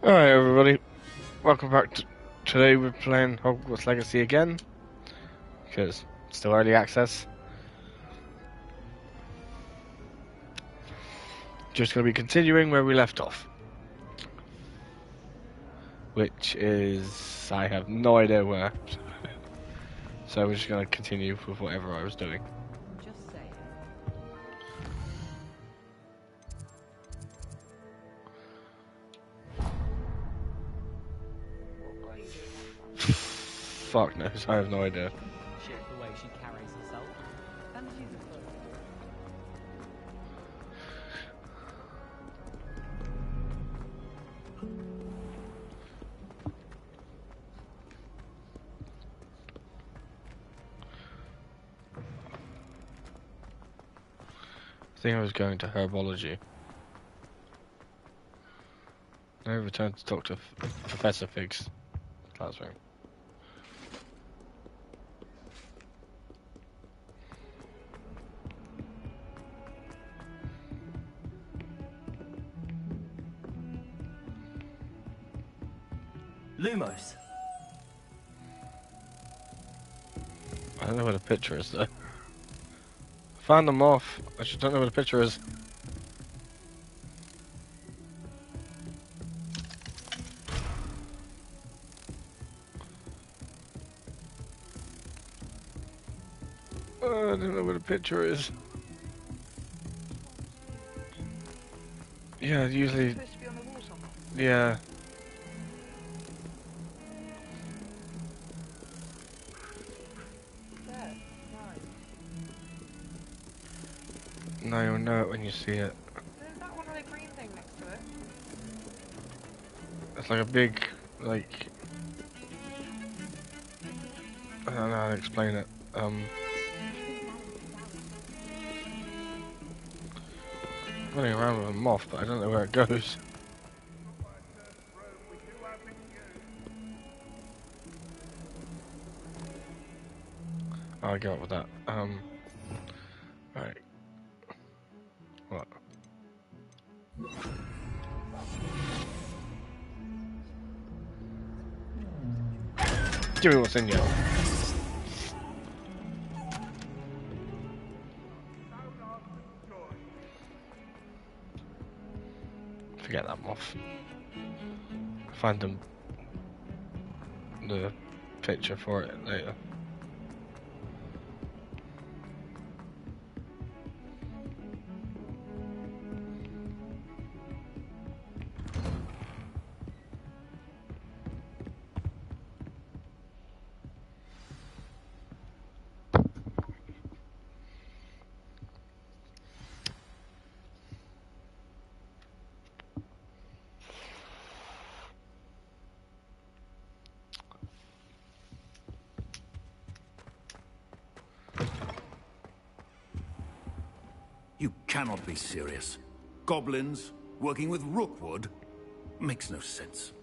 Alright everybody, welcome back to today we're playing Hogwarts Legacy again, because it's still early access. Just going to be continuing where we left off. Which is, I have no idea where. So we're just going to continue with whatever I was doing. Just saying. Fuck knows, I have no idea. Shit, the way she carries herself. And she's a fool. I think I was going to herbology. I returned to talk to Professor Fig's classroom. Lumos. I don't know where the picture is though. Found them off. I just don't know where the picture is. I don't know where the picture is. Yeah, usually. Supposed to be on the wall somewhere. Yeah. There. No. No, you'll know it when you see it. There's that one with a green thing next to it. It's like a big, like. I don't know how to explain it. Running around with a moth, but I don't know where it goes. I'll go up with that. Right. What? Give me what's in you. Forget that moth. Find them the picture for it later. You cannot be serious. Goblins working with Rookwood makes no sense.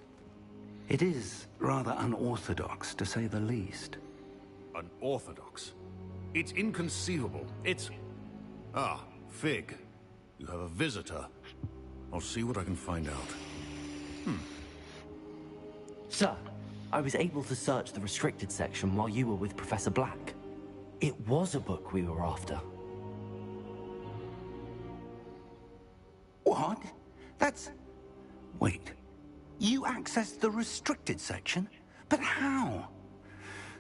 It is rather unorthodox, to say the least. Unorthodox? It's inconceivable. It's... Ah, Fig. You have a visitor. I'll see what I can find out. Sir, I was able to search the restricted section while you were with Professor Black. It was a book we were after. What? That's... Wait. You accessed the restricted section? But how?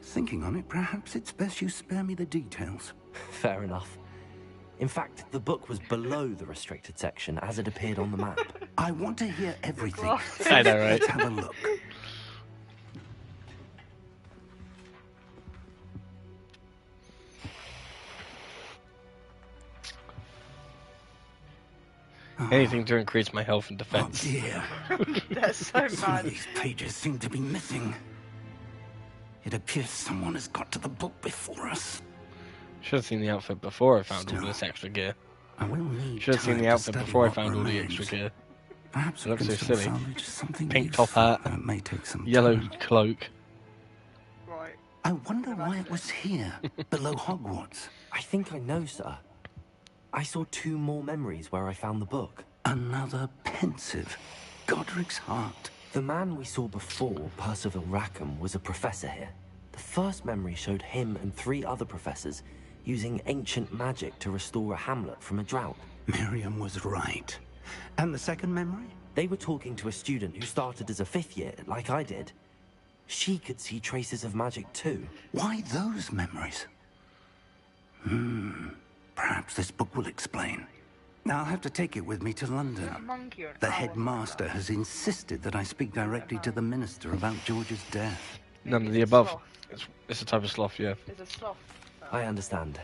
Thinking on it, perhaps it's best you spare me the details. Fair enough. In fact, the book was below the restricted section as it appeared on the map. I want to hear everything. I know, right? Let's have a look. Anything to increase my health and Oh defense. dear. That's so Some of bad. these pages seem to be missing. It appears someone has got to the book before us. Should have seen the outfit before I found all Still. this extra gear. I will need Should have seen time the to outfit study before I what found all the remains. extra gear. Perhaps It we looks can so still silly. salvage something Pink useful, top hat, though it may take some Yellow time. cloak. Right. I wonder why it was here, below Hogwarts. I think I know, sir. I saw 2 more memories where I found the book. Another pensive. Godric's heart. The man we saw before, Percival Rackham, was a professor here. The first memory showed him and 3 other professors using ancient magic to restore a hamlet from a drought. Miriam was right. And the second memory? They were talking to a student who started as a 5th year, like I did. She could see traces of magic too. Why those memories? Perhaps this book will explain. I'll have to take it with me to London. A monkey or an The owl? headmaster has insisted that I speak directly to the minister about George's death. None of the Maybe above. sloth. It's a type of sloth, yeah. There's a sloth. I understand.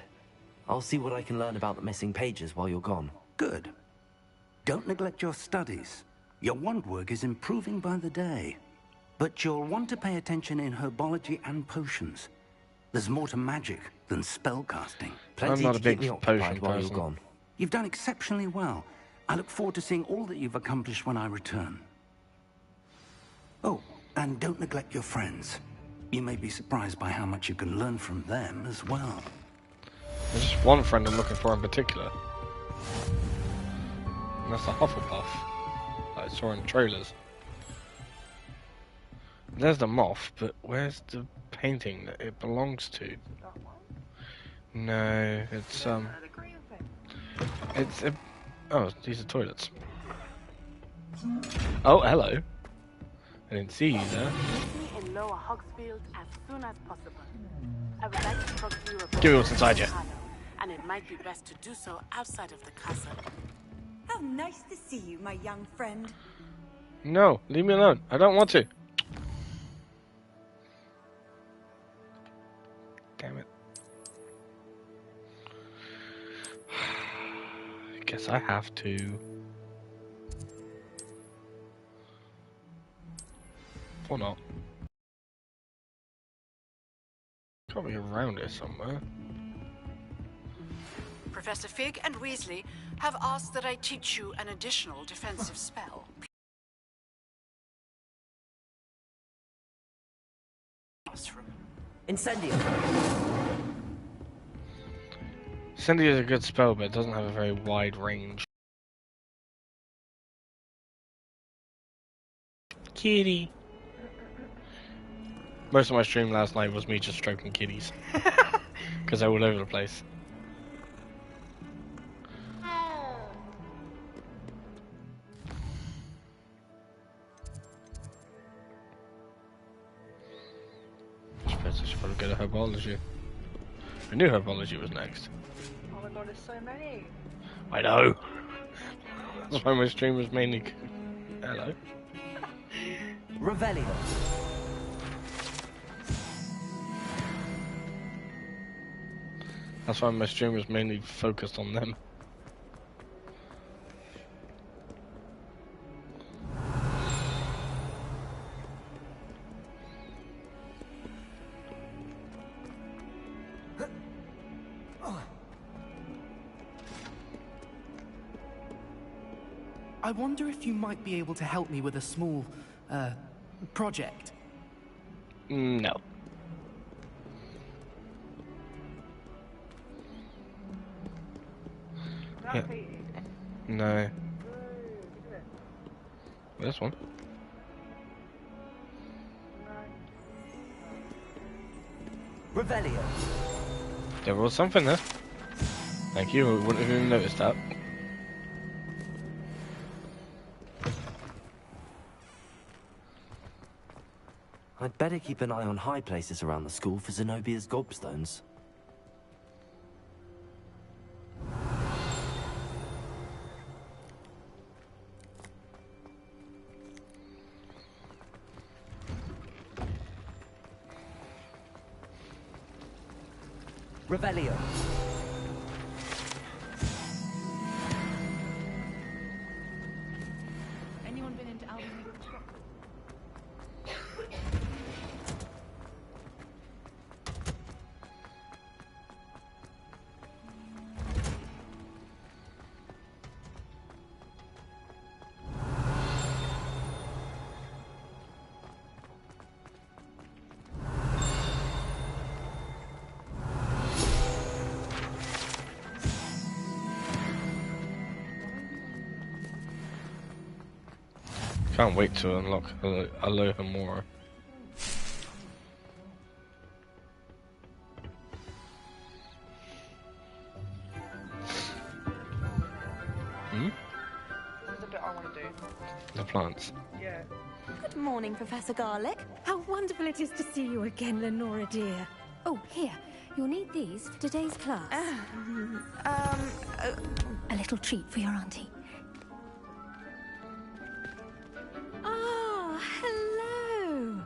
I'll see what I can learn about the missing pages while you're gone. Good. Don't neglect your studies. Your wand work is improving by the day. But you'll want to pay attention in herbology and potions. There's more to magic than spellcasting. Plenty I'm not to a big keep me occupied potion while person. you're gone. You've done exceptionally well. I look forward to seeing all that you've accomplished when I return. Oh, and don't neglect your friends. You may be surprised by how much you can learn from them as well. There's just one friend I'm looking for in particular. And that's the Hufflepuff that I saw in trailers. There's the moth, but where's the painting that it belongs to? That one? No, it's The green thing. it's oh, these are toilets. Oh, hello. I didn't see you there. Meet me in Lower Hogsfield as soon as possible. I would like to talk to you about Give me what's inside you. Harlow, and it might be best to do so outside of the castle. How nice to see you, my young friend. No, leave me alone. I don't want to. Damn it. I guess I have to. Or not. Got me around here somewhere. Professor Fig and Weasley have asked that I teach you an additional defensive spell. Classroom. Incendio! Cindy is a good spell, but it doesn't have a very wide range. Kitty. Most of my stream last night was me just stroking kitties. Because they're all over the place. I suppose I should probably go to herbology. I knew herbology was next. Oh my god, there's so many. I know. That's why my stream was mainly. Hello. Revelio. That's why my stream was mainly focused on them. I wonder if you might be able to help me with a small, project. No. Yeah. No. This one. Revelio. There was something there. Thank you, I wouldn't have even noticed that. I'd better keep an eye on high places around the school for Zenobia's gobstones. Revelio. Anyone been into Albany? Can't wait to unlock a little more. This is the bit I want to do. The plants. Yeah. Good morning, Professor Garlick. How wonderful it is to see you again, Lenora dear. Oh, here. You'll need these for today's class. A little treat for your auntie. Ah, hello.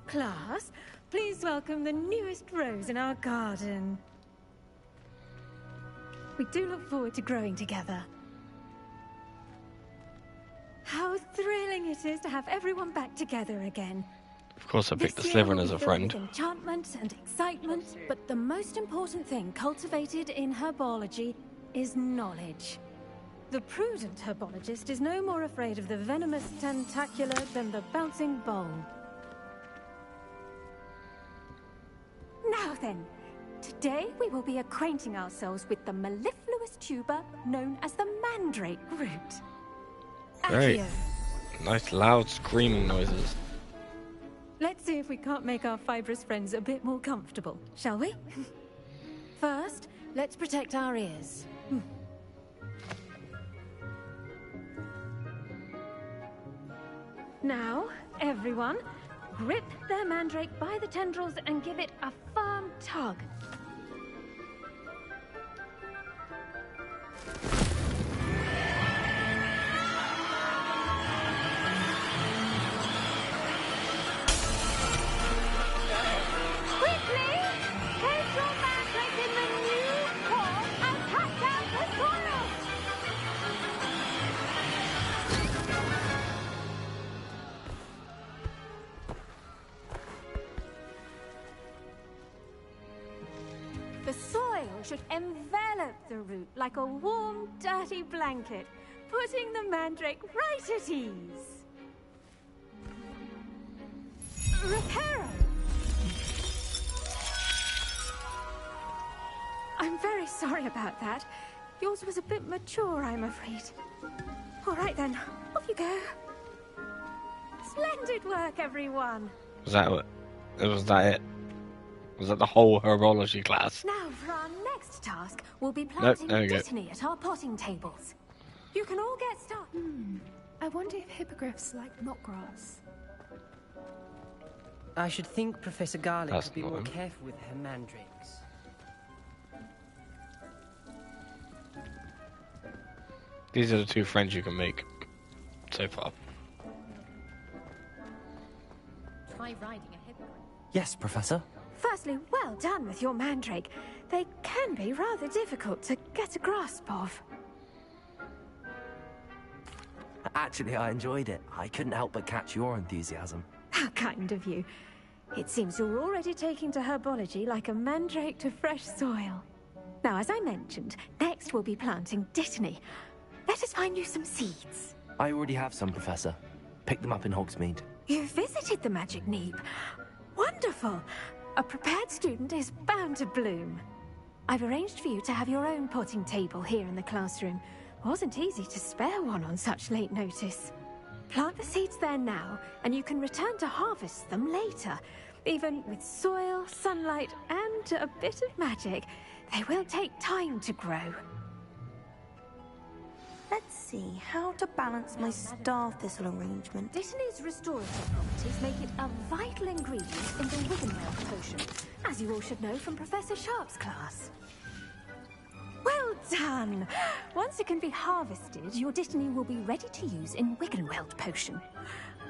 Class, please welcome the newest rose in our garden. We do look forward to growing together. How thrilling it is to have everyone back together again. Of course, I picked the This year Slytherin will as be a filled friend. with enchantment and excitement, but the most important thing cultivated in herbology is knowledge. The prudent herbologist is no more afraid of the venomous tentacular than the bouncing bowl. Now then, today we will be acquainting ourselves with the mellifluous tuber known as the mandrake root. Great. Accio. Nice loud screaming noises. Let's see if we can't make our fibrous friends a bit more comfortable, shall we? First, let's protect our ears. Now, everyone, grip their mandrake by the tendrils and give it a firm tug. Quickly! Place your mandrake in the new pot and cut down the soil! The soil should envelop the root like a warm, dirty blanket, putting the mandrake right at ease. Reparo! I'm very sorry about that. Yours was a bit mature, I'm afraid. All right then, off you go. Splendid work, everyone. Was that it? Was that it? Was that the whole herbology class? Now for our next task, we'll be planting there we go. dittany at our potting tables. You can all get started. I wonder if hippogriffs like knotgrass. I should think Professor Garlick That's would be not more him. careful with her mandrakes. These are the two friends you can make so far. Try riding a hippogriff. Yes, Professor. Firstly, well done with your mandrake. They can be rather difficult to get a grasp of. Actually, I enjoyed it. I couldn't help but catch your enthusiasm. How kind of you. It seems you're already taking to herbology like a mandrake to fresh soil. Now, as I mentioned, next we'll be planting dittany. Let us find you some seeds. I already have some, Professor. Picked them up in Hogsmeade. You visited the Magic Neep. Wonderful. A prepared student is bound to bloom. I've arranged for you to have your own potting table here in the classroom. Wasn't easy to spare one on such late notice. Plant the seeds there now, and you can return to harvest them later. Even with soil, sunlight, and a bit of magic, they will take time to grow. Let's see how to balance my star thistle arrangement. Dittany's restorative properties make it a vital ingredient in the Wiggenweld potion, as you all should know from Professor Sharp's class. Well done! Once it can be harvested, your dittany will be ready to use in Wiggenweld potion.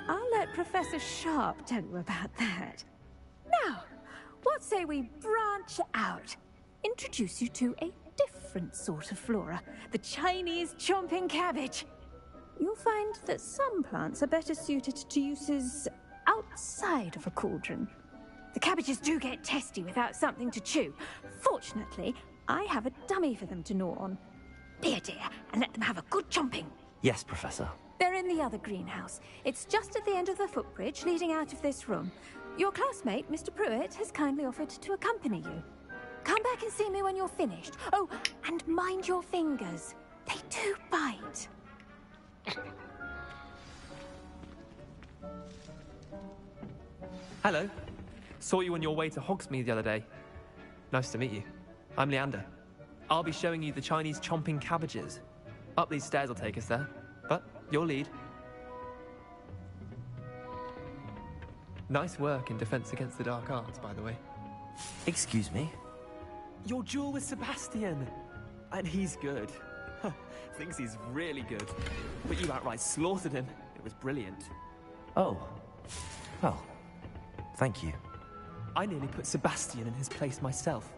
I'll let Professor Sharp tell you about that. Now, what say we branch out? Introduce you to a different sort of flora, the Chinese chomping cabbage. You'll find that some plants are better suited to uses outside of a cauldron. The cabbages do get testy without something to chew. Fortunately, I have a dummy for them to gnaw on. Here, dear, and let them have a good chomping. Yes, Professor. They're in the other greenhouse. It's just at the end of the footbridge leading out of this room. Your classmate, Mr. Pruitt, has kindly offered to accompany you. Come back and see me when you're finished. Oh, and mind your fingers. They do bite. Hello. Saw you on your way to Hogsmeade the other day. Nice to meet you. I'm Leander. I'll be showing you the Chinese chomping cabbages. Up these stairs will take us there, but your lead. Nice work in Defense Against the Dark Arts, by the way. Excuse me? Your duel with Sebastian! And he's good. Thinks he's really good. But you outright slaughtered him. It was brilliant. Oh. Well, thank you. I nearly put Sebastian in his place myself.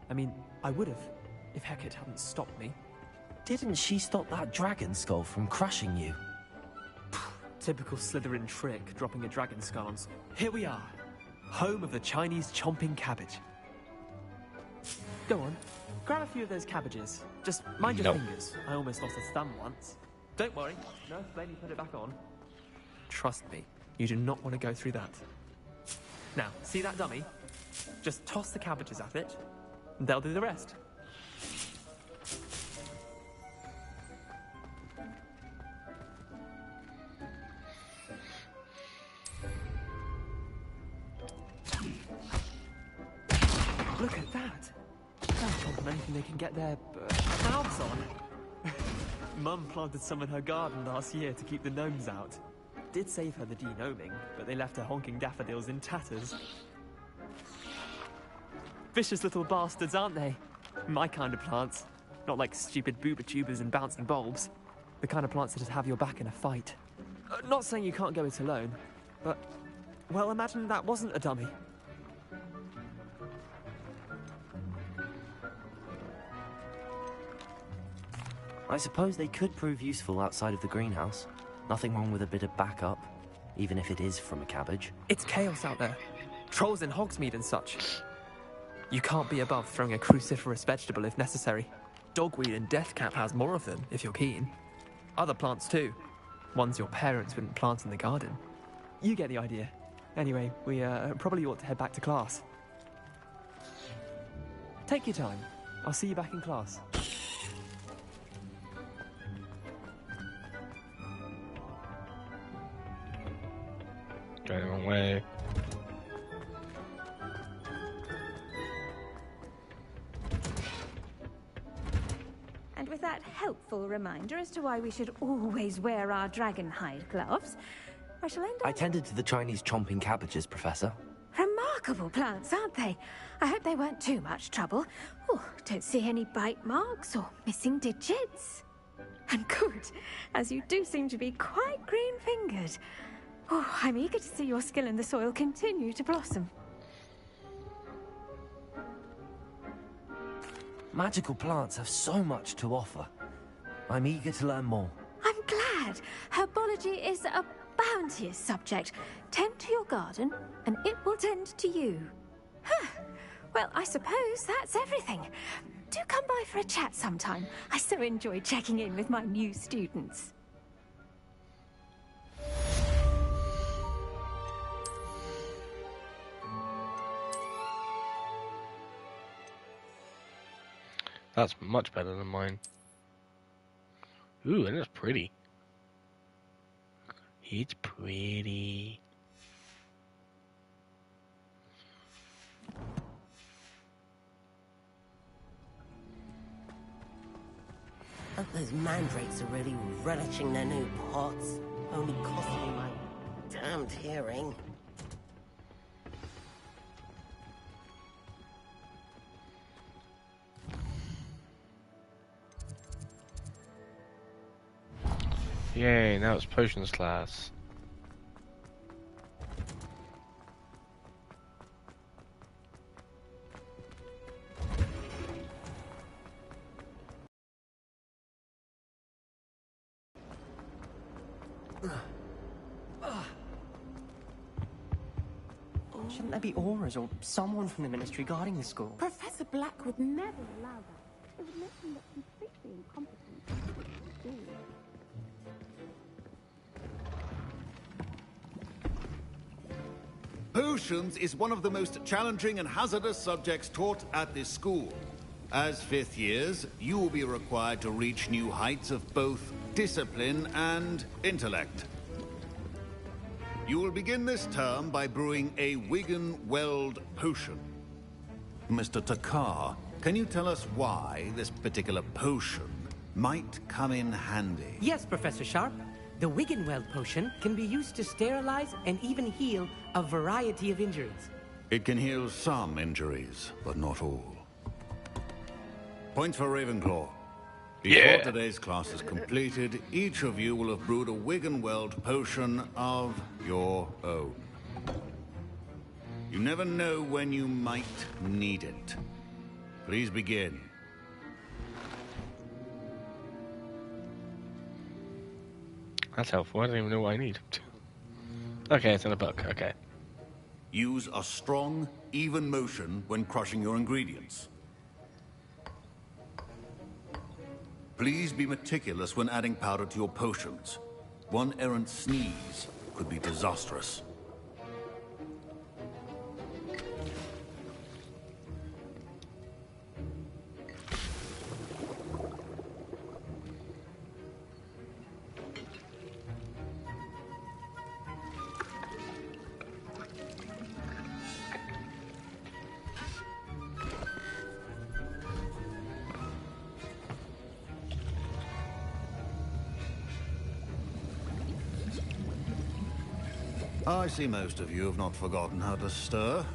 I mean, I would have, if Hecate hadn't stopped me. Didn't she stop that dragon skull from crushing you? Typical Slytherin trick, dropping a dragon skull on... Here we are. Home of the Chinese chomping cabbage. Go on. Grab a few of those cabbages. Just mind your fingers. I almost lost a thumb once. Don't worry. Nurse Lady put it back on. Trust me. You do not want to go through that. Now, see that dummy? Just toss the cabbages at it, and they'll do the rest. Look at that! That's not anything they can get their mouths on. Mum planted some in her garden last year to keep the gnomes out. Did save her the de-gnoming, but they left her honking daffodils in tatters. Vicious little bastards, aren't they? My kind of plants. Not like stupid booba tubers and bouncing bulbs. The kind of plants that just have your back in a fight. Not saying you can't go it alone, but... well, imagine that wasn't a dummy. I suppose they could prove useful outside of the greenhouse. Nothing wrong with a bit of backup, even if it is from a cabbage. It's chaos out there. Trolls in Hogsmeade and such. You can't be above throwing a cruciferous vegetable if necessary. Dogweed and deathcap has more of them, if you're keen. Other plants too. Ones your parents wouldn't plant in the garden. You get the idea. Anyway, we probably ought to head back to class. Take your time. I'll see you back in class. Going the wrong way. And with that helpful reminder as to why we should always wear our dragon hide gloves, I shall end up... I tended to the Chinese chomping cabbages, Professor. Remarkable plants, aren't they? I hope they weren't too much trouble. Oh, don't see any bite marks or missing digits. And good, as you do seem to be quite green-fingered. Oh, I'm eager to see your skill in the soil continue to blossom. Magical plants have so much to offer. I'm eager to learn more. I'm glad. Herbology is a bounteous subject. Tend to your garden, and it will tend to you. Huh. Well, I suppose that's everything. Do come by for a chat sometime. I so enjoy checking in with my new students. That's much better than mine. Ooh, and it's pretty. It's pretty. Those mandrakes are really relishing their new pots. Only costing me my damned hearing. Yay, now it's potions class. Shouldn't there be auras or someone from the ministry guarding the school? Professor Black would never allow that. It would make him look completely incompetent. Potions is one of the most challenging and hazardous subjects taught at this school. As fifth years, you will be required to reach new heights of both discipline and intellect. You will begin this term by brewing a Wigan Weld potion. Mr. Takar, can you tell us why this particular potion might come in handy? Yes, Professor Sharp. The Wiggenweld potion can be used to sterilize and even heal a variety of injuries. It can heal some injuries, but not all. Points for Ravenclaw. Before today's class is completed, each of you will have brewed a Wiggenweld potion of your own. You never know when you might need it. Please begin. That's helpful. I don't even know what I need. Okay, it's in a book. Okay. Use a strong, even motion when crushing your ingredients. Please be meticulous when adding powder to your potions. One errant sneeze could be disastrous. I see most of you have not forgotten how to stir.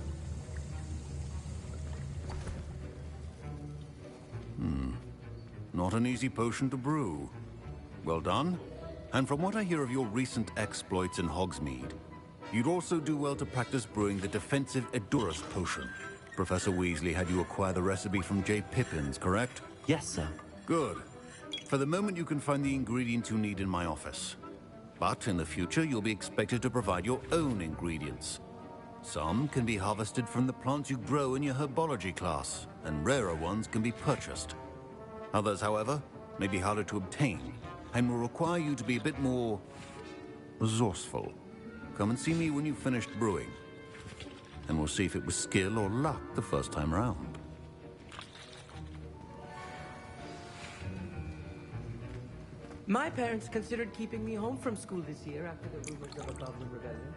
Not an easy potion to brew. Well done. And from what I hear of your recent exploits in Hogsmeade, you'd also do well to practice brewing the defensive Edurus potion. Professor Weasley had you acquire the recipe from J. Pippins, correct? Yes, sir. Good. For the moment, you can find the ingredients you need in my office. But in the future, you'll be expected to provide your own ingredients. Some can be harvested from the plants you grow in your herbology class, and rarer ones can be purchased. Others, however, may be harder to obtain, and will require you to be a bit more resourceful. Come and see me when you've finished brewing, and we'll see if it was skill or luck the first time round. My parents considered keeping me home from school this year after the rumors of a Goblin rebellion.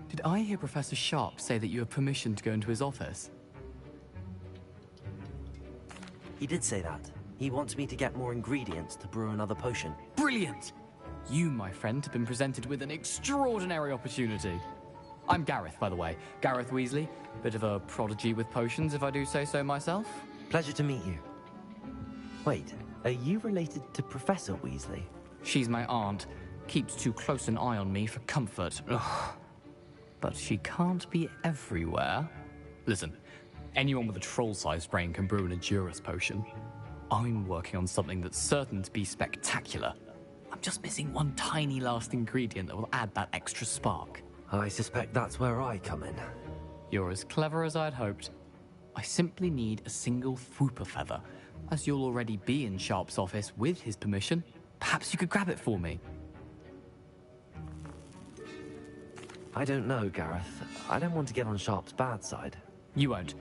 Did I hear Professor Sharp say that you have permission to go into his office? He did say that. He wants me to get more ingredients to brew another potion. Brilliant! You, my friend, have been presented with an extraordinary opportunity. I'm Gareth, by the way. Gareth Weasley. Bit of a prodigy with potions, if I do say so myself. Pleasure to meet you. Wait, are you related to Professor Weasley? She's my aunt. Keeps too close an eye on me for comfort. Ugh. But she can't be everywhere. Listen, anyone with a troll-sized brain can brew an Edurus potion. I'm working on something that's certain to be spectacular. I'm just missing one tiny last ingredient that will add that extra spark. I suspect that's where I come in. You're as clever as I'd hoped. I simply need a single Fwooper feather. As you'll already be in Sharp's office with his permission, perhaps you could grab it for me. I don't know, Gareth. I don't want to get on Sharp's bad side. You won't.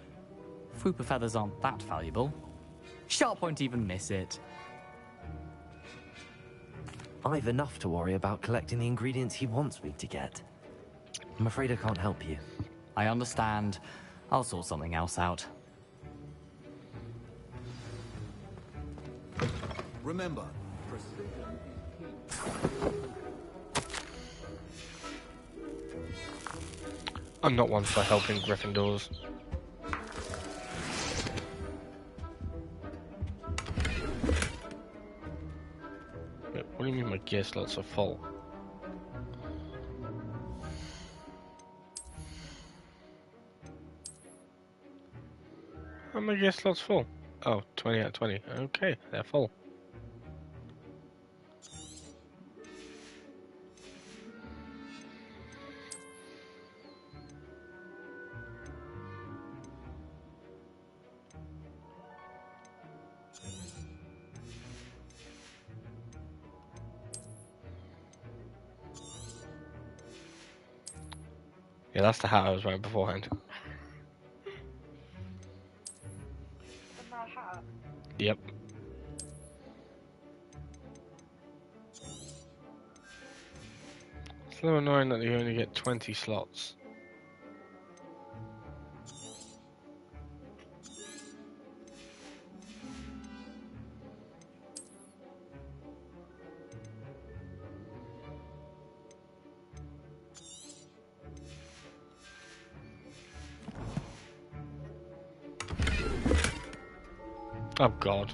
Fwooper feathers aren't that valuable. Sharp won't even miss it. I've enough to worry about collecting the ingredients he wants me to get. I'm afraid I can't help you. I understand. I'll sort something else out. Remember, I'm not one for helping Gryffindors. Wait, what do you mean my gear slots are full? Oh, my gear slots full. Oh, 20 out of 20. Okay, they're full. Yeah, that's the hat I was wearing beforehand. The Mad Hatter. Yep. So annoying that you only get 20 slots. Oh God.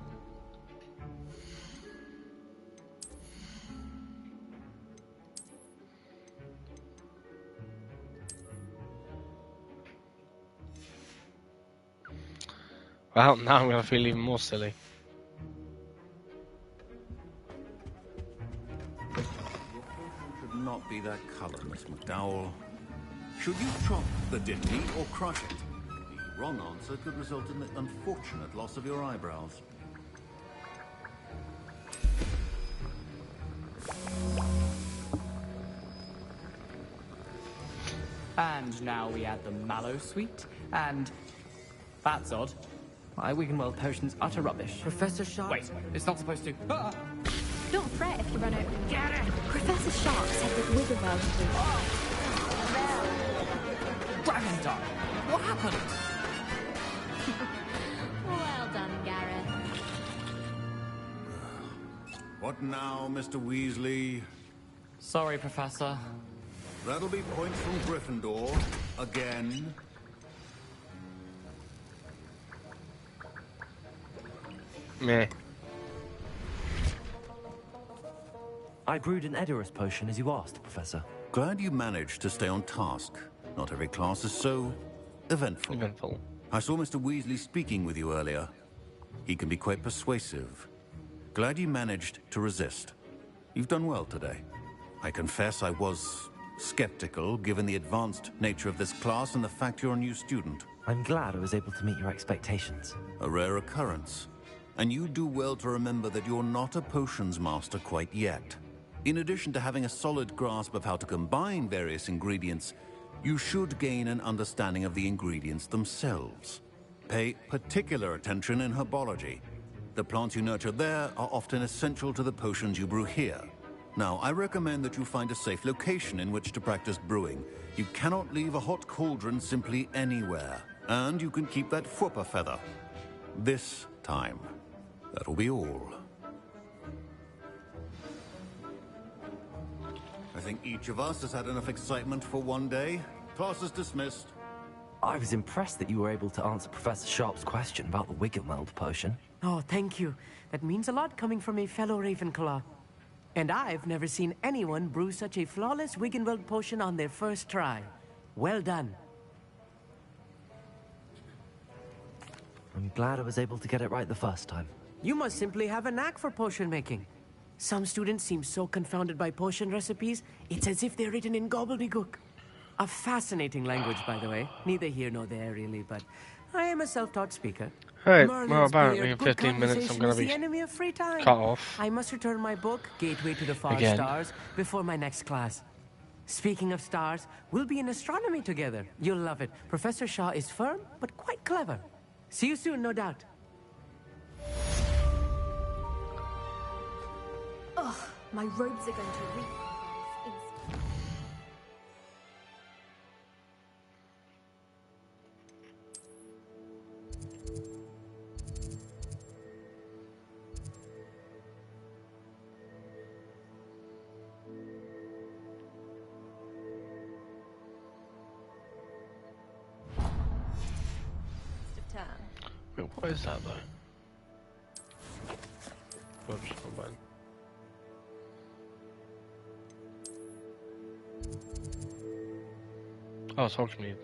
Well, now I'm gonna feel even more silly. Should not be that color, Miss McDowell. Should you chop the dimity or crush it? The wrong answer could result in the unfortunate loss of your eyebrows. And now we add the mallow sweet, and that's odd. My Wiggenweld potion's utter rubbish. Professor Sharp. Wait, it's not supposed to. Ah! Don't fret if you run out. Get it! Professor Sharp said that Wiggenweld Dragon Dart! What happened? Well done, Gareth. What now, Mr. Weasley? Sorry, Professor. That'll be points from Gryffindor. Again. Meh. I brewed an Edurus potion as you asked, Professor. Glad you managed to stay on task. Not every class is so eventful. I saw Mr. Weasley speaking with you earlier. He can be quite persuasive. Glad you managed to resist. You've done well today. I confess I was skeptical, given the advanced nature of this class and the fact you're a new student. I'm glad I was able to meet your expectations. A rare occurrence. And you do well to remember that you're not a potions master quite yet. In addition to having a solid grasp of how to combine various ingredients, you should gain an understanding of the ingredients themselves. Pay particular attention in herbology. The plants you nurture there are often essential to the potions you brew here. Now, I recommend that you find a safe location in which to practice brewing. You cannot leave a hot cauldron simply anywhere. And you can keep that Fwooper feather. This time. That'll be all. I think each of us has had enough excitement for one day. Class is dismissed. I was impressed that you were able to answer Professor Sharp's question about the Wiggenweld potion. Oh, thank you. That means a lot coming from a fellow Ravenclaw. And I've never seen anyone brew such a flawless Wiggenweld potion on their first try. Well done. I'm glad I was able to get it right the first time. You must simply have a knack for potion making. Some students seem so confounded by potion recipes, it's as if they're written in gobbledygook. A fascinating language, by the way. Neither here nor there, really, but I am a self-taught speaker. Right, Merlin's well, apparently beard, in good 15 minutes I'm conversation going is to the be enemy of free time. cut off. I must return my book, Gateway to the Far Again. Stars, before my next class. Speaking of stars, we'll be in astronomy together. You'll love it. Professor Shaw is firm, but quite clever. See you soon, no doubt. Ugh, my robes are going to reek. Wait, what is that though? Oops, wrong button. Oh, it's Hogsmeade.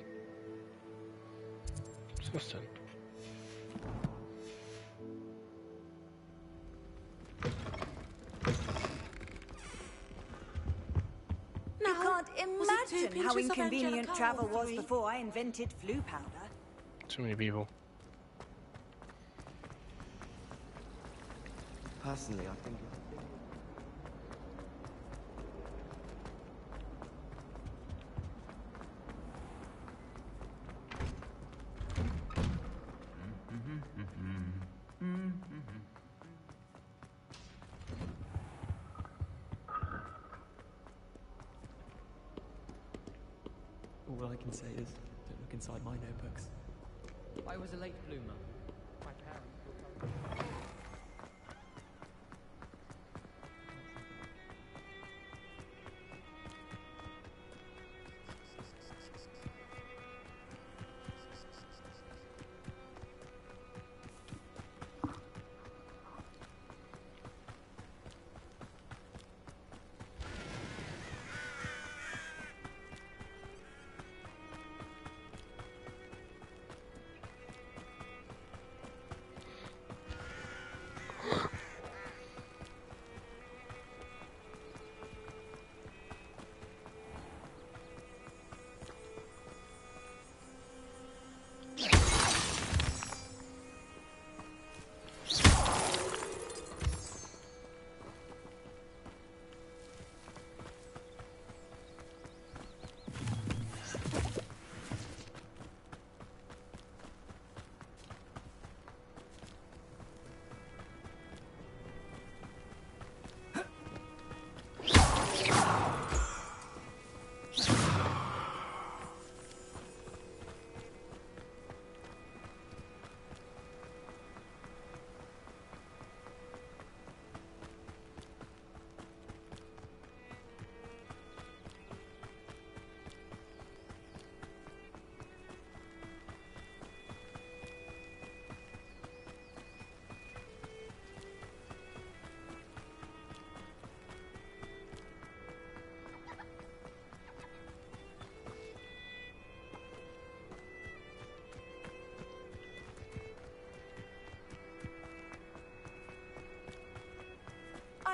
Assistant. You can't imagine how inconvenient travel was before I invented flu powder. Too many people. Personally, I think... can say is, don't look inside my notebooks. I was a late bloomer. My parents were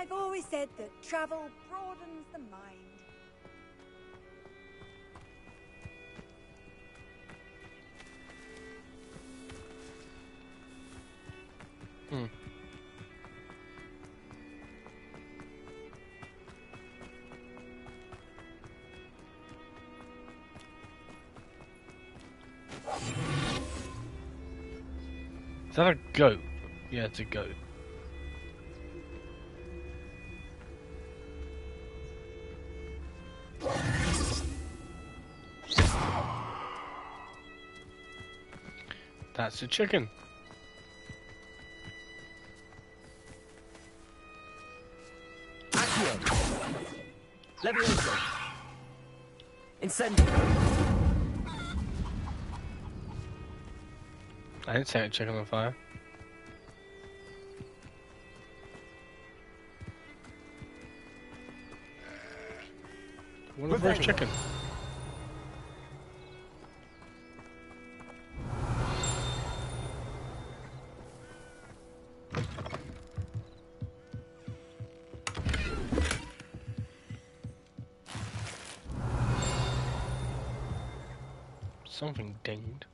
I've always said that travel broadens the mind. Is that a goat? Yeah, it's a goat. That's a chicken. Accio. Levioso. Incendio. I didn't set a chicken on fire. What a first chicken. Something dinged.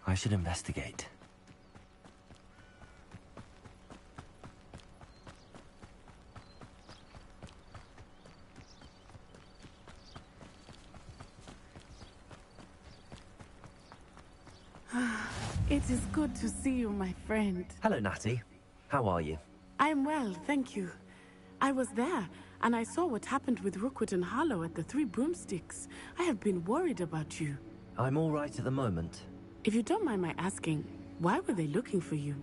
I should investigate. It is good to see you, my friend. Hello, Natty. How are you? I am well, thank you. I was there, and I saw what happened with Rookwood and Harlow at the Three Broomsticks. I have been worried about you. I'm all right at the moment. If you don't mind my asking, why were they looking for you?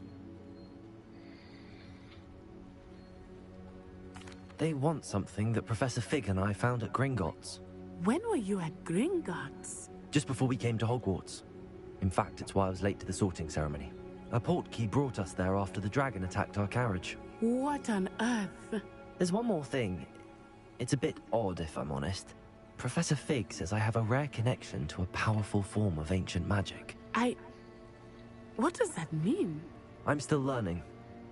They want something that Professor Fig and I found at Gringotts. When were you at Gringotts? Just before we came to Hogwarts. In fact, it's why I was late to the sorting ceremony. A portkey brought us there after the dragon attacked our carriage. What on earth? There's one more thing. It's a bit odd, if I'm honest. Professor Fig says I have a rare connection to a powerful form of ancient magic. What does that mean? I'm still learning,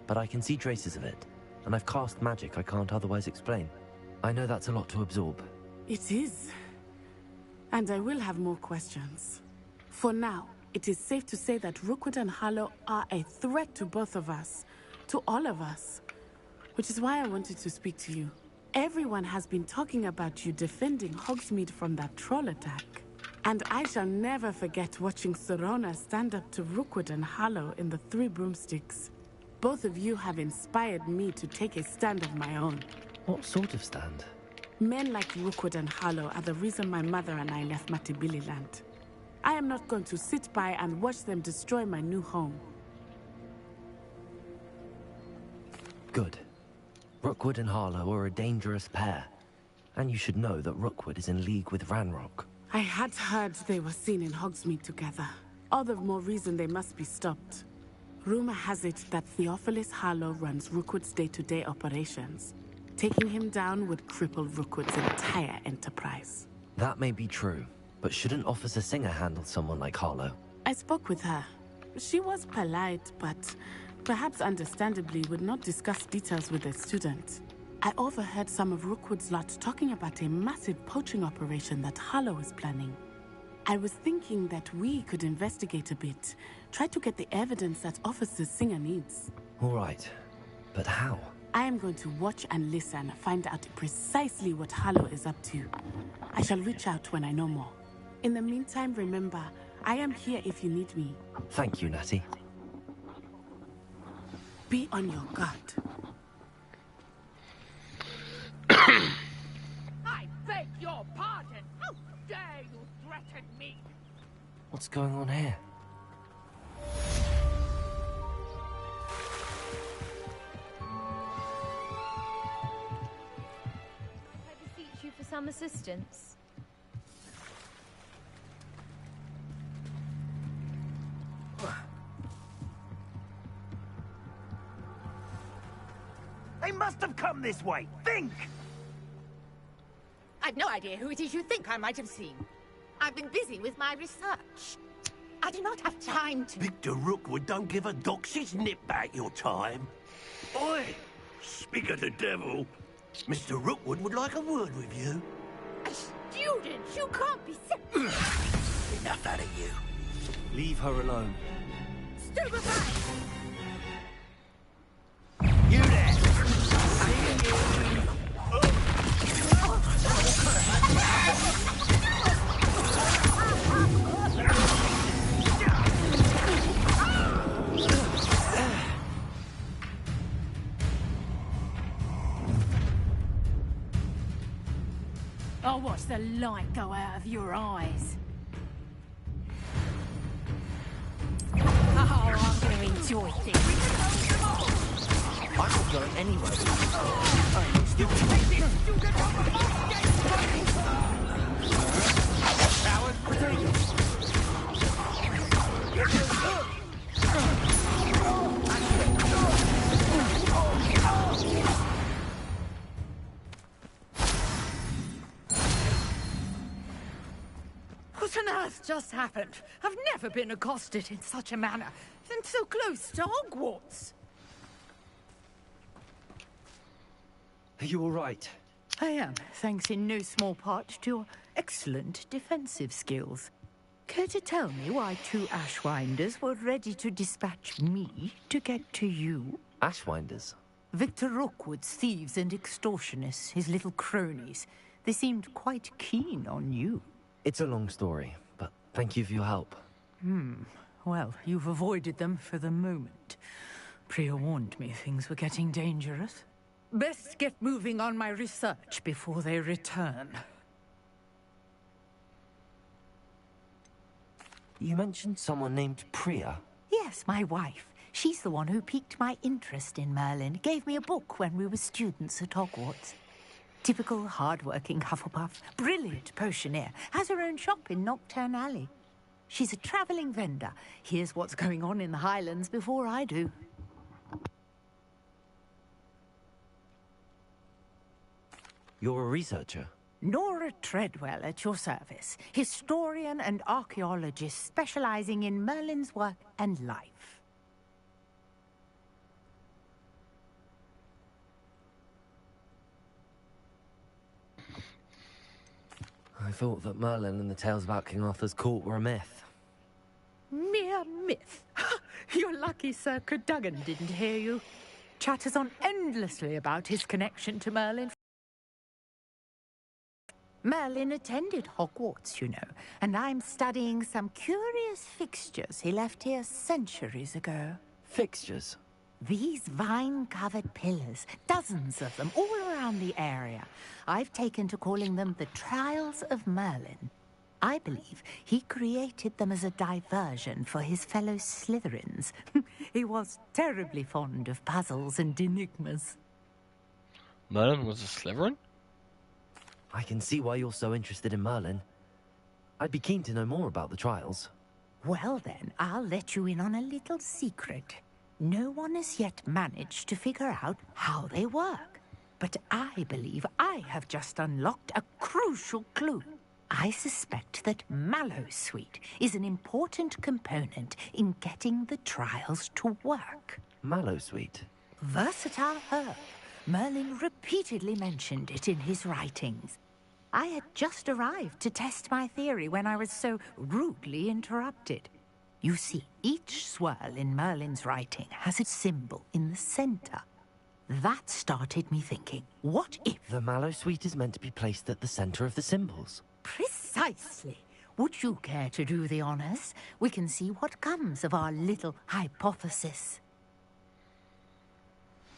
but I can see traces of it, and I've cast magic I can't otherwise explain. I know that's a lot to absorb. It is. And I will have more questions. For now, it is safe to say that Rookwood and Harlow are a threat to both of us, to all of us. Which is why I wanted to speak to you. Everyone has been talking about you defending Hogsmeade from that troll attack. And I shall never forget watching Serona stand up to Rookwood and Harlow in the Three Broomsticks. Both of you have inspired me to take a stand of my own. What sort of stand? Men like Rookwood and Harlow are the reason my mother and I left Matibili land. I am not going to sit by and watch them destroy my new home. Good. Rookwood and Harlow are a dangerous pair. And you should know that Rookwood is in league with Ranrock. I had heard they were seen in Hogsmeade together. All the more reason they must be stopped. Rumor has it that Theophilus Harlow runs Rookwood's day-to-day operations. Taking him down would cripple Rookwood's entire enterprise. That may be true, but shouldn't Officer Singer handle someone like Harlow? I spoke with her. She was polite, but perhaps understandably would not discuss details with a student. I overheard some of Rookwood's lot talking about a massive poaching operation that Harlow is planning. I was thinking that we could investigate a bit, try to get the evidence that Officer Singer needs. All right, but how? I am going to watch and listen, find out precisely what Harlow is up to. I shall reach out when I know more. In the meantime, remember, I am here if you need me. Thank you, Natty. Be on your guard. I beg your pardon! How dare you threaten me? What's going on here? I beseech you for some assistance. They must have come this way. Think! I've no idea who it is you think I might have seen. I've been busy with my research. I do not have time to... Victor Rookwood don't give a doxy's nip back your time. Oi! Speak of the devil. Mr. Rookwood would like a word with you. A student! You can't be so... Enough out of you. Leave her alone. Stupefy! You there! I'll watch the light go out of your eyes. Oh, I'm going to enjoy this. I'm not going anywhere. What on earth just happened? I've never been accosted in such a manner, and so close to Hogwarts. Are you all right? I am, thanks in no small part to your excellent defensive skills. Care to tell me why two Ashwinders were ready to dispatch me to get to you? Ashwinders? Victor Rookwood's thieves and extortionists, his little cronies. They seemed quite keen on you. It's a long story, but thank you for your help. Well, you've avoided them for the moment. Priya warned me things were getting dangerous. Best get moving on my research before they return. You mentioned someone named Priya. Yes, my wife. She's the one who piqued my interest in Merlin. Gave me a book when we were students at Hogwarts. Typical hard-working Hufflepuff, brilliant potioneer, has her own shop in Nocturne Alley. She's a travelling vendor. Hears what's going on in the Highlands before I do. You're a researcher? Nora Treadwell at your service. Historian and archaeologist specialising in Merlin's work and life. I thought that Merlin and the tales about King Arthur's court were a myth. Mere myth. You're lucky Sir Cadogan didn't hear you. Chatters on endlessly about his connection to Merlin. Merlin attended Hogwarts, you know, and I'm studying some curious fixtures he left here centuries ago. Fixtures? These vine-covered pillars, dozens of them, all around the area. I've taken to calling them the Trials of Merlin. I believe he created them as a diversion for his fellow Slytherins. He was terribly fond of puzzles and enigmas. Merlin was a Slytherin? I can see why you're so interested in Merlin. I'd be keen to know more about the trials. Well then, I'll let you in on a little secret. No one has yet managed to figure out how they work. But I believe I have just unlocked a crucial clue. I suspect that Mallowsweet is an important component in getting the trials to work. Mallowsweet? Versatile herb. Merlin repeatedly mentioned it in his writings. I had just arrived to test my theory when I was so rudely interrupted. You see, each swirl in Merlin's writing has a symbol in the center. That started me thinking, what if... The Mallowsweet is meant to be placed at the center of the symbols. Precisely. Would you care to do the honors? We can see what comes of our little hypothesis.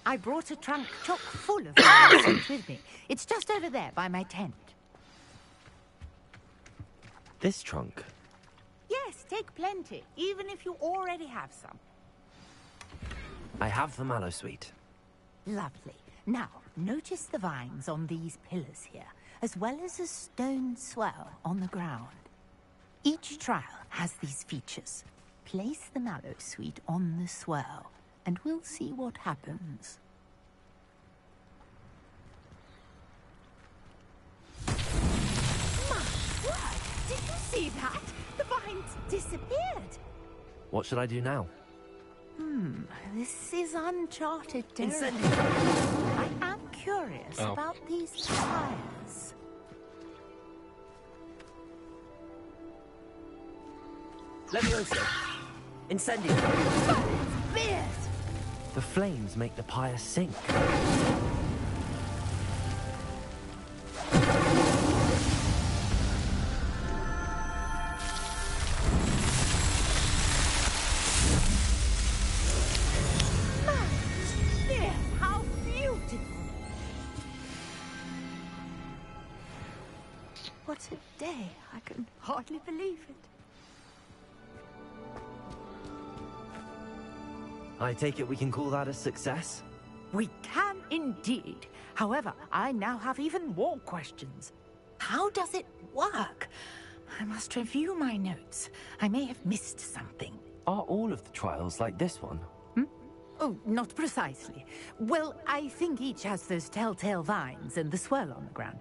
I brought a trunk chock full of Mallowsweet with me. It's just over there by my tent. This trunk? Yes, take plenty, even if you already have some. I have the Mallowsweet. Lovely. Now, notice the vines on these pillars here, as well as a stone swell on the ground. Each trial has these features. Place the Mallowsweet on the swell, and we'll see what happens. My word! Did you see that? The vines disappeared. What should I do now? This is uncharted territory. I am curious about these fires. Leviosa! Incendio! Fierce! The flames make the pyre sink. How beautiful! What a day! I can hardly believe it. I take it we can call that a success? We can indeed. However, I now have even more questions. How does it work? I must review my notes. I may have missed something. Are all of the trials like this one? Oh, not precisely. Well, I think each has those telltale vines and the swirl on the ground.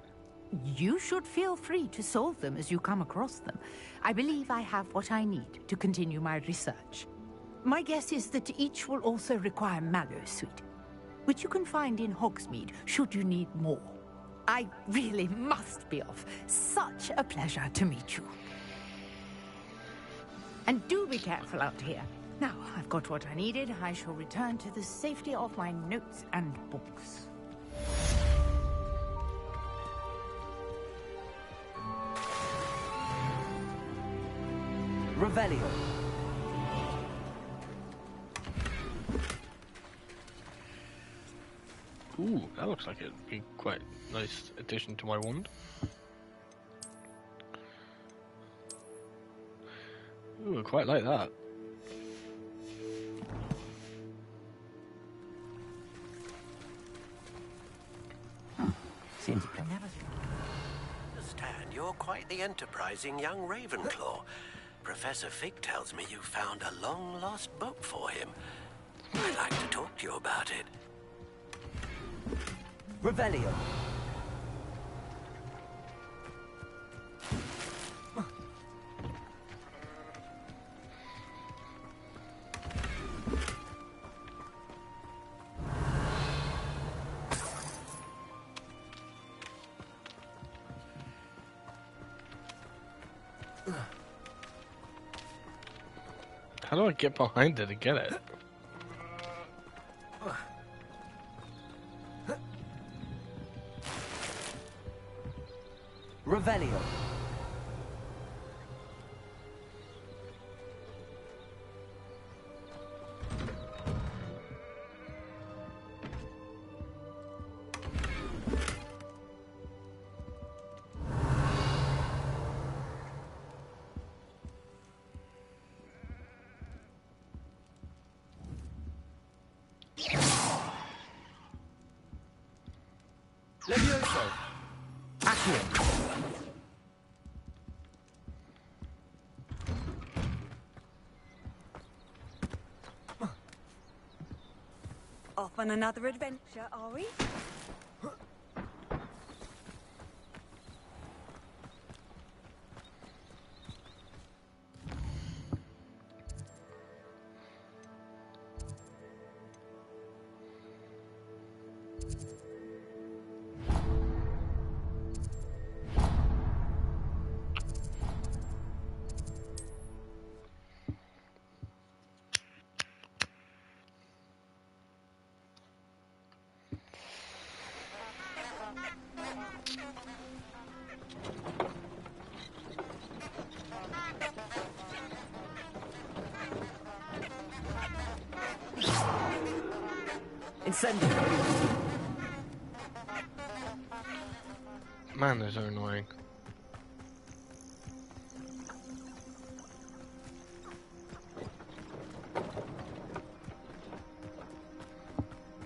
You should feel free to solve them as you come across them. I believe I have what I need to continue my research. My guess is that each will also require Mallowsweet, which you can find in Hogsmeade should you need more. I really must be off. Such a pleasure to meet you. And do be careful out here. Now, I've got what I needed. I shall return to the safety of my notes and books. Revelio. Ooh, that looks like it'd be quite a nice addition to my wand. Ooh, I quite like that. Seems Understand, you're quite the enterprising young Ravenclaw. Professor Fig tells me you found a long-lost book for him. I'd like to talk to you about it. Revelio. How do I get behind it and get it? Revelio. Levioso. Accio. Off on another adventure, are we? Incendio. Man, those are annoying.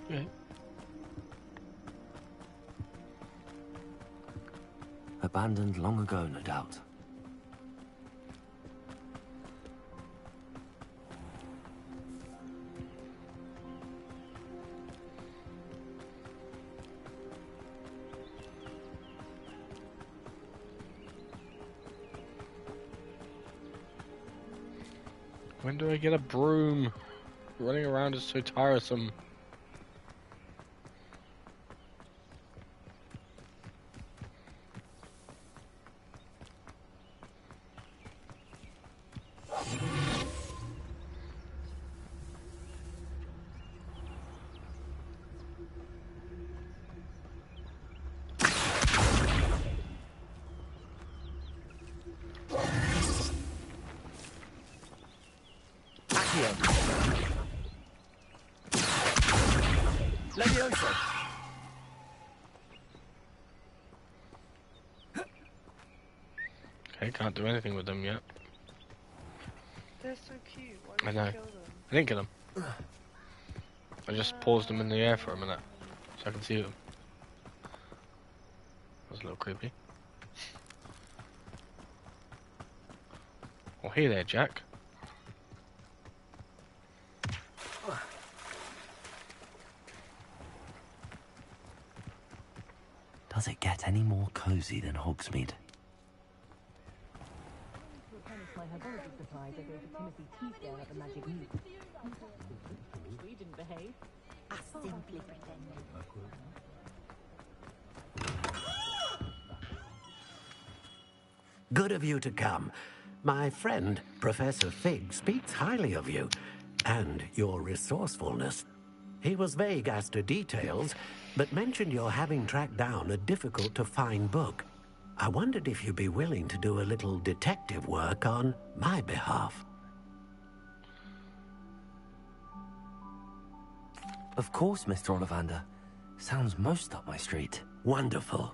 Okay. Abandoned long ago, no doubt. When do I get a broom? Running around is so tiresome. Levioso. Okay, can't do anything with them yet. They're so cute. Why I did know. you kill them? I didn't kill them. I just paused them in the air for a minute so I can see them. That was a little creepy. Oh, hey there, Jack. Does it get any more cozy than Hogsmeade? My herbology supplies I gave to Timothy Teasdale at the Magic Meet. We didn't behave. I simply pretended. Good of you to come. My friend, Professor Fig, speaks highly of you and your resourcefulness. He was vague as to details, but mentioned your having tracked down a difficult-to-find book. I wondered if you'd be willing to do a little detective work on my behalf. Of course, Mr. Ollivander. Sounds most up my street. Wonderful.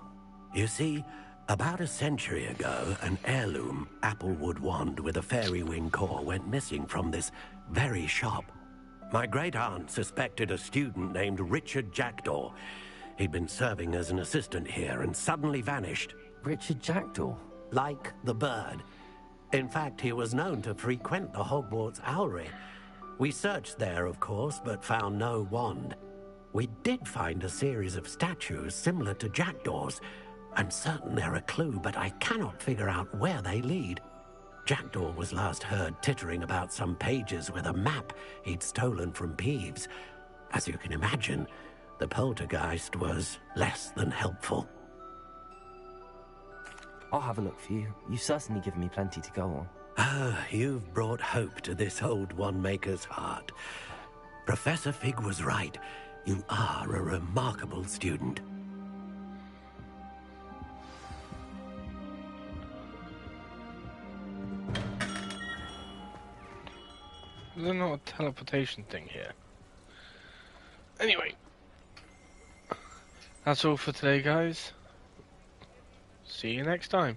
You see, about a century ago, an heirloom applewood wand with a fairy wing core went missing from this very shop. My great-aunt suspected a student named Richard Jackdaw. He'd been serving as an assistant here and suddenly vanished. Richard Jackdaw? Like the bird. In fact, he was known to frequent the Hogwarts Owlery. We searched there, of course, but found no wand. We did find a series of statues similar to Jackdaw's. I'm certain they're a clue, but I cannot figure out where they lead. Jackdaw was last heard tittering about some pages with a map he'd stolen from Peeves. As you can imagine, the poltergeist was less than helpful. I'll have a look for you. You've certainly given me plenty to go on. Ah, you've brought hope to this old one-maker's heart. Professor Fig was right. You are a remarkable student. There's not a teleportation thing here. Anyway, that's all for today, guys. See you next time.